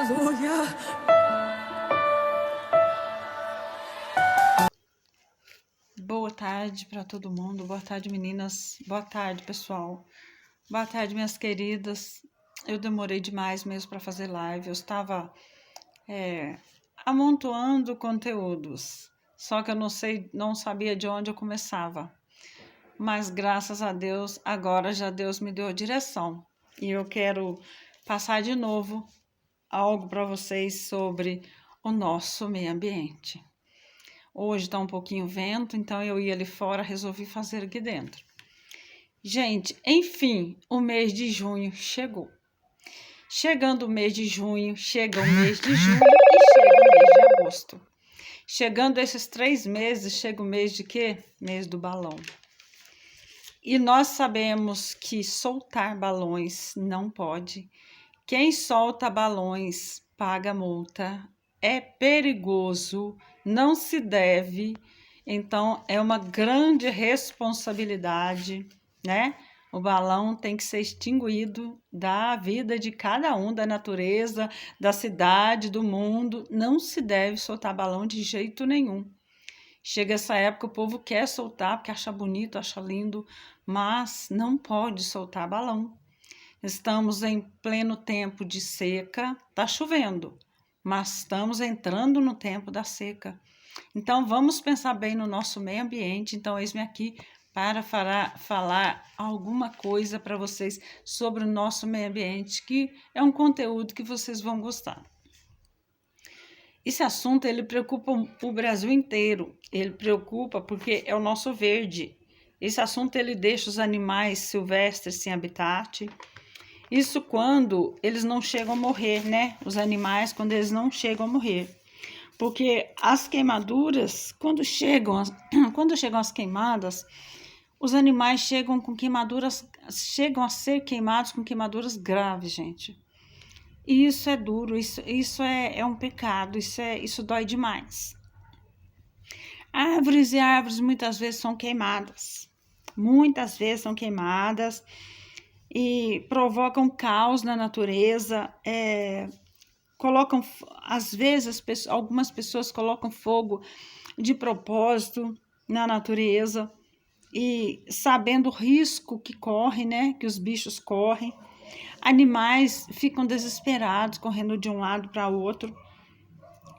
Aleluia. Boa tarde para todo mundo. Boa tarde, meninas. Boa tarde, pessoal. Boa tarde, minhas queridas. Eu demorei demais mesmo para fazer live. Eu estava amontoando conteúdos, só que eu não sabia de onde eu começava. Mas graças a Deus, agora já Deus me deu a direção. E eu quero passar de novo algo para vocês sobre o nosso meio ambiente. Hoje está um pouquinho vento, então eu ia ali fora, resolvi fazer aqui dentro. Gente, enfim, o mês de junho chegou. Chegando o mês de junho, chega o mês de julho e chega o mês de agosto. Chegando esses 3 meses, chega o mês de quê? Mês do balão. E nós sabemos que soltar balões não pode. Quem solta balões paga multa. É perigoso, não se deve. Então, é uma grande responsabilidade, né? O balão tem que ser extinguido da vida de cada um, da natureza, da cidade, do mundo. Não se deve soltar balão de jeito nenhum. Chega essa época, o povo quer soltar porque acha bonito, acha lindo, mas não pode soltar balão. Estamos em pleno tempo de seca, tá chovendo, mas estamos entrando no tempo da seca. Então, vamos pensar bem no nosso meio ambiente. Então, eis-me aqui para falar alguma coisa para vocês sobre o nosso meio ambiente, que é um conteúdo que vocês vão gostar. Esse assunto, ele preocupa o Brasil inteiro. Ele preocupa porque é o nosso verde. Esse assunto, ele deixa os animais silvestres sem habitat. Isso quando eles não chegam a morrer, né? Os animais, quando eles não chegam a morrer. Porque as queimaduras, quando chegam as queimadas, os animais chegam a ser queimados com queimaduras graves, gente. E isso é duro, isso é um pecado, isso dói demais. Árvores e árvores muitas vezes são queimadas. Muitas vezes são queimadas e provocam caos na natureza. Colocam, às vezes, algumas pessoas colocam fogo de propósito na natureza e sabendo o risco que corre, né? Que os bichos correm. Animais ficam desesperados, correndo de um lado para o outro.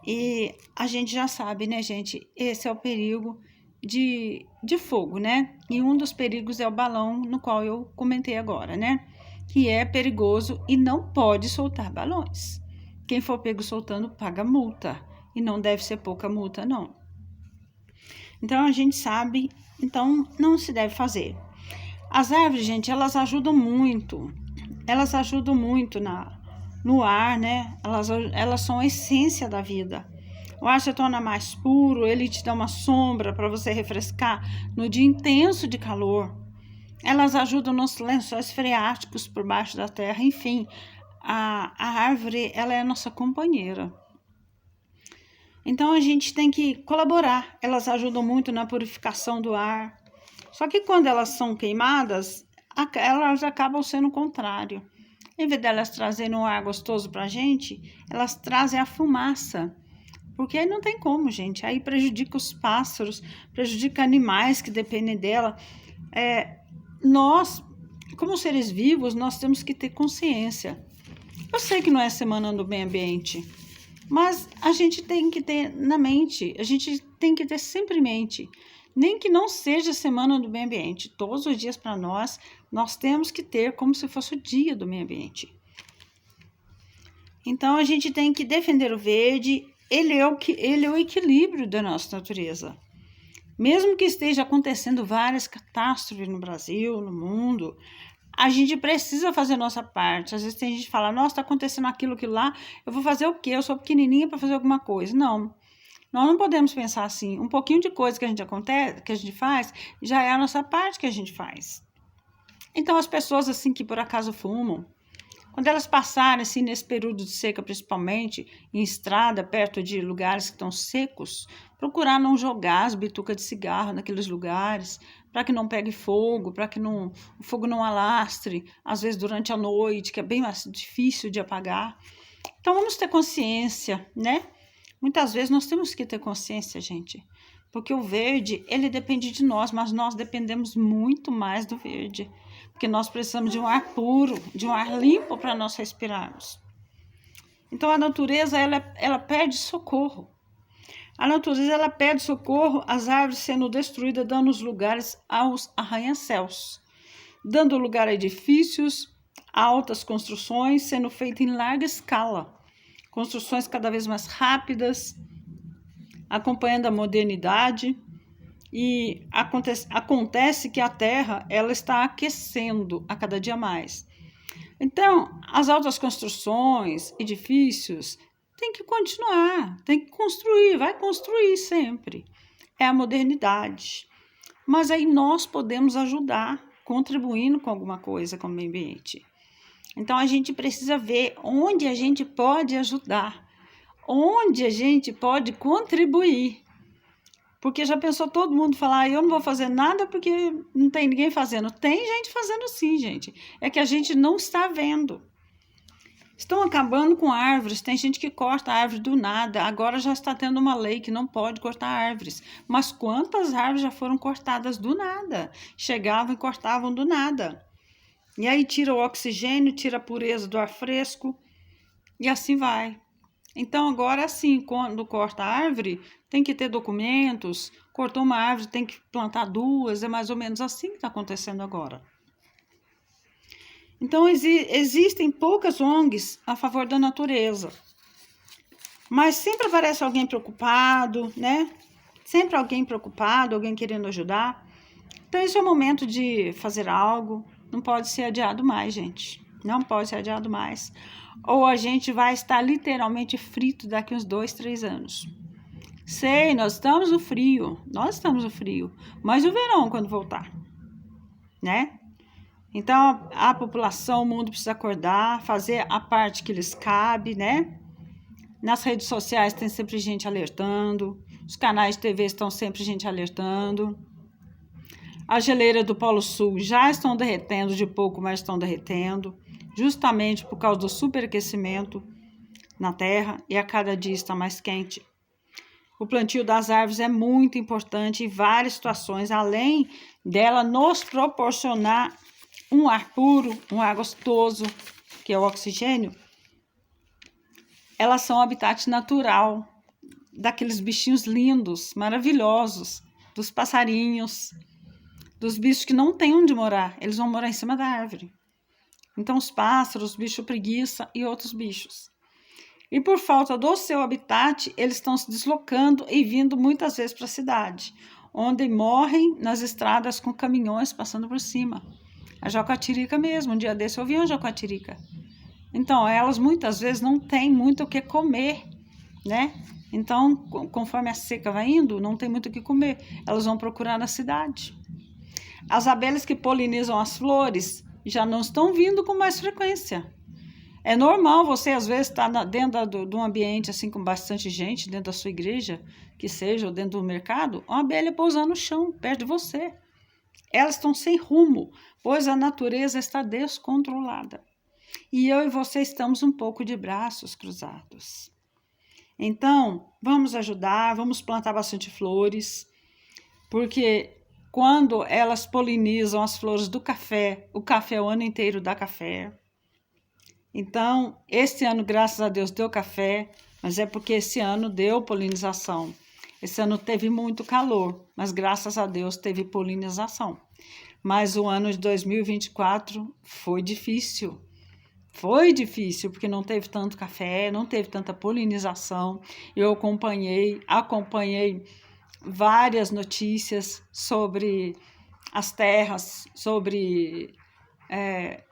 E a gente já sabe, né, gente? Esse é o perigo de fogo, né? E um dos perigos é o balão, no qual eu comentei agora, né? Que é perigoso e não pode soltar balões. Quem for pego soltando paga multa. E não deve ser pouca multa, não. Então, a gente sabe, então não se deve fazer. As árvores, gente, elas ajudam muito. Elas ajudam muito no ar, né? Elas são a essência da vida. O ar se torna mais puro, ele te dá uma sombra para você refrescar no dia intenso de calor. Elas ajudam nos lençóis freáticos por baixo da terra. Enfim, a árvore, ela é a nossa companheira. Então, a gente tem que colaborar. Elas ajudam muito na purificação do ar. Só que quando elas são queimadas, elas acabam sendo o contrário. Em vez delas trazerem um ar gostoso para a gente, elas trazem a fumaça. Porque aí não tem como, gente. Aí prejudica os pássaros, prejudica animais que dependem dela. Nós, como seres vivos, nós temos que ter consciência. Eu sei que não é semana do meio ambiente, mas a gente tem que ter na mente, a gente tem que ter sempre em mente, nem que não seja semana do meio ambiente, todos os dias para nós temos que ter como se fosse o dia do meio ambiente. Então, a gente tem que defender o verde, ele é o equilíbrio da nossa natureza. Mesmo que esteja acontecendo várias catástrofes no Brasil, no mundo, a gente precisa fazer a nossa parte. Às vezes tem gente que fala, nossa, está acontecendo aquilo lá, eu vou fazer o quê? Eu sou pequenininha para fazer alguma coisa. Não, nós não podemos pensar assim. Um pouquinho de coisa que a gente faz, já é a nossa parte que a gente faz. Então, as pessoas assim que por acaso fumam, quando elas passarem assim, nesse período de seca, principalmente em estrada, perto de lugares que estão secos, procurar não jogar as bitucas de cigarro naqueles lugares, para que não pegue fogo, para que o fogo não alastre, às vezes durante a noite, que é bem mais difícil de apagar. Então, vamos ter consciência, né? Muitas vezes nós temos que ter consciência, gente, porque o verde, ele depende de nós, mas nós dependemos muito mais do verde, porque nós precisamos de um ar puro, de um ar limpo para nós respirarmos. Então, a natureza, ela pede socorro. A natureza, ela pede socorro, as árvores sendo destruídas, dando os lugares aos arranha-céus, dando lugar a edifícios, altas construções sendo feitas em larga escala, construções cada vez mais rápidas, acompanhando a modernidade, e acontece que a Terra ela está aquecendo a cada dia mais. Então, as altas construções, edifícios, tem que continuar, tem que construir, vai construir sempre. É a modernidade. Mas aí nós podemos ajudar, contribuindo com alguma coisa com o meio ambiente. Então, a gente precisa ver onde a gente pode ajudar, onde a gente pode contribuir. Porque já pensou todo mundo falar, eu não vou fazer nada porque não tem ninguém fazendo. Tem gente fazendo sim, gente. É que a gente não está vendo. Estão acabando com árvores, tem gente que corta a árvore do nada. Agora já está tendo uma lei que não pode cortar árvores. Mas quantas árvores já foram cortadas do nada? Chegavam e cortavam do nada. E aí tira o oxigênio, tira a pureza do ar fresco e assim vai. Então agora assim, quando corta a árvore, tem que ter documentos. Cortou uma árvore, tem que plantar duas. É mais ou menos assim que está acontecendo agora. Então, existem poucas ONGs a favor da natureza. Mas sempre aparece alguém preocupado, né? Sempre alguém preocupado, alguém querendo ajudar. Então, esse é o momento de fazer algo. Não pode ser adiado mais, gente. Não pode ser adiado mais. Ou a gente vai estar literalmente frito daqui uns 2, 3 anos. Sei, nós estamos no frio. Nós estamos no frio. Mas o verão, quando voltar, né? Então, a população, o mundo precisa acordar, fazer a parte que lhes cabe, né? Nas redes sociais tem sempre gente alertando, os canais de TV estão sempre gente alertando. As geleiras do Polo Sul já estão derretendo de pouco, mas estão derretendo, justamente por causa do superaquecimento na Terra e a cada dia está mais quente. O plantio das árvores é muito importante em várias situações, além dela nos proporcionar um ar puro, um ar gostoso, que é o oxigênio. Elas são habitat natural daqueles bichinhos lindos, maravilhosos, dos passarinhos, dos bichos que não têm onde morar, eles vão morar em cima da árvore. Então, os pássaros, os bichos preguiça e outros bichos. E por falta do seu habitat, eles estão se deslocando e vindo muitas vezes para a cidade, onde morrem nas estradas com caminhões passando por cima. A jacatirica mesmo, um dia desse eu vi uma jacatirica. Então, elas muitas vezes não têm muito o que comer, né? Então, conforme a seca vai indo, não tem muito o que comer. Elas vão procurar na cidade. As abelhas que polinizam as flores já não estão vindo com mais frequência. É normal você, às vezes, estar dentro de um ambiente assim com bastante gente, dentro da sua igreja, que seja, ou dentro do mercado, uma abelha pousando no chão, perto de você. Elas estão sem rumo, pois a natureza está descontrolada. E eu e você estamos um pouco de braços cruzados. Então, vamos ajudar, vamos plantar bastante flores, porque quando elas polinizam as flores do café, o café o ano inteiro dá café. Então, este ano, graças a Deus, deu café, mas é porque esse ano deu polinização. Esse ano teve muito calor, mas graças a Deus teve polinização. Mas o ano de 2024 foi difícil. Foi difícil, porque não teve tanto café, não teve tanta polinização. Eu acompanhei várias notícias sobre as terras, sobre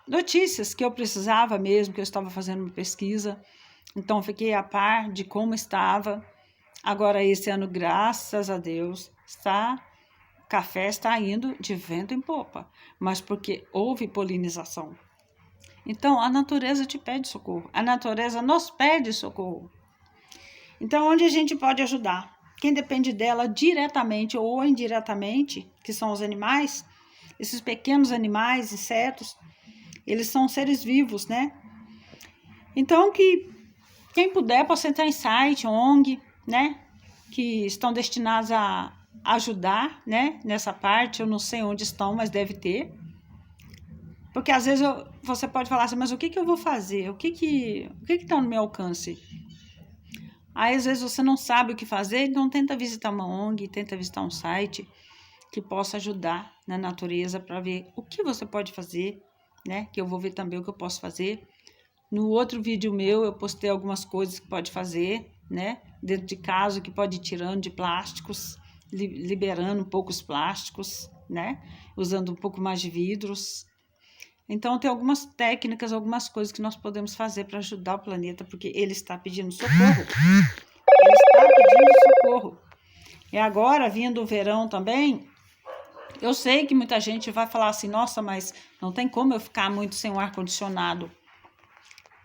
notícias que eu precisava mesmo, que eu estava fazendo uma pesquisa. Então, fiquei a par de como estava. Agora, esse ano, graças a Deus, o café está indo de vento em popa, mas porque houve polinização. Então, a natureza te pede socorro, a natureza nos pede socorro. Então, onde a gente pode ajudar? Quem depende dela diretamente ou indiretamente, que são os animais, esses pequenos animais, insetos, eles são seres vivos, né? Então, que Quem puder, possa entrar em site, ONG, né? Que estão destinados a ajudar, né? Nessa parte, eu não sei onde estão, mas deve ter. Porque às vezes você pode falar assim, mas o que eu vou fazer? O que está no meu alcance? Aí às vezes você não sabe o que fazer, então tenta visitar uma ONG, tenta visitar um site que possa ajudar na natureza para ver o que você pode fazer, né? Que eu vou ver também o que eu posso fazer. No outro vídeo meu eu postei algumas coisas que pode fazer, né? Dentro de casa, que pode ir tirando de plásticos, liberando um pouco os plásticos, né? Usando um pouco mais de vidros. Então, tem algumas técnicas, algumas coisas que nós podemos fazer para ajudar o planeta, porque ele está pedindo socorro. Ele está pedindo socorro. E agora, vindo o verão também, eu sei que muita gente vai falar assim, nossa, mas não tem como eu ficar muito sem o ar-condicionado.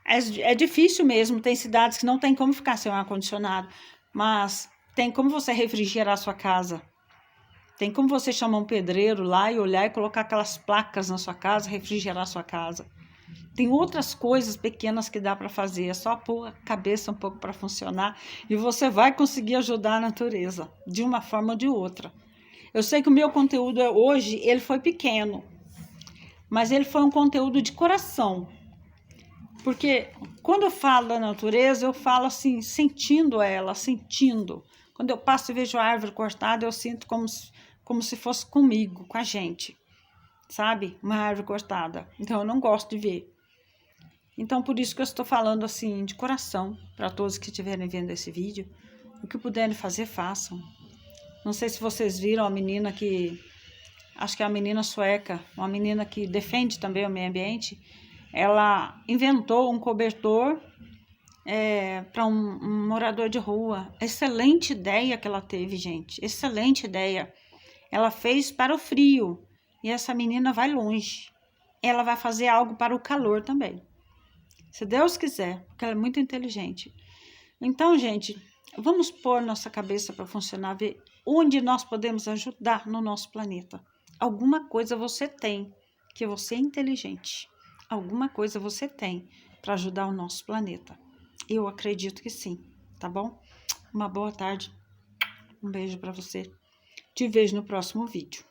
É difícil mesmo, tem cidades que não tem como ficar sem o ar-condicionado, mas tem como você refrigerar a sua casa. Tem como você chamar um pedreiro lá e olhar e colocar aquelas placas na sua casa, refrigerar a sua casa. Tem outras coisas pequenas que dá para fazer, é só pôr a cabeça um pouco para funcionar e você vai conseguir ajudar a natureza, de uma forma ou de outra. Eu sei que o meu conteúdo hoje, ele foi pequeno, mas ele foi um conteúdo de coração. Porque quando eu falo da natureza, eu falo assim, sentindo ela, sentindo. Quando eu passo e vejo a árvore cortada, eu sinto como se fosse comigo, com a gente, sabe? Uma árvore cortada. Então, eu não gosto de ver. Então, por isso que eu estou falando assim, de coração, para todos que estiverem vendo esse vídeo. O que puderem fazer, façam. Não sei se vocês viram a menina que... Acho que é a menina sueca, uma menina que defende também o meio ambiente. Ela inventou um cobertor para um morador de rua. Excelente ideia que ela teve, gente. Excelente ideia. Ela fez para o frio. E essa menina vai longe. Ela vai fazer algo para o calor também. Se Deus quiser, porque ela é muito inteligente. Então, gente, vamos pôr nossa cabeça para funcionar, ver onde nós podemos ajudar no nosso planeta. Alguma coisa você tem, que você é inteligente. Alguma coisa você tem para ajudar o nosso planeta. Eu acredito que sim, tá bom? Uma boa tarde, um beijo para você. Te vejo no próximo vídeo.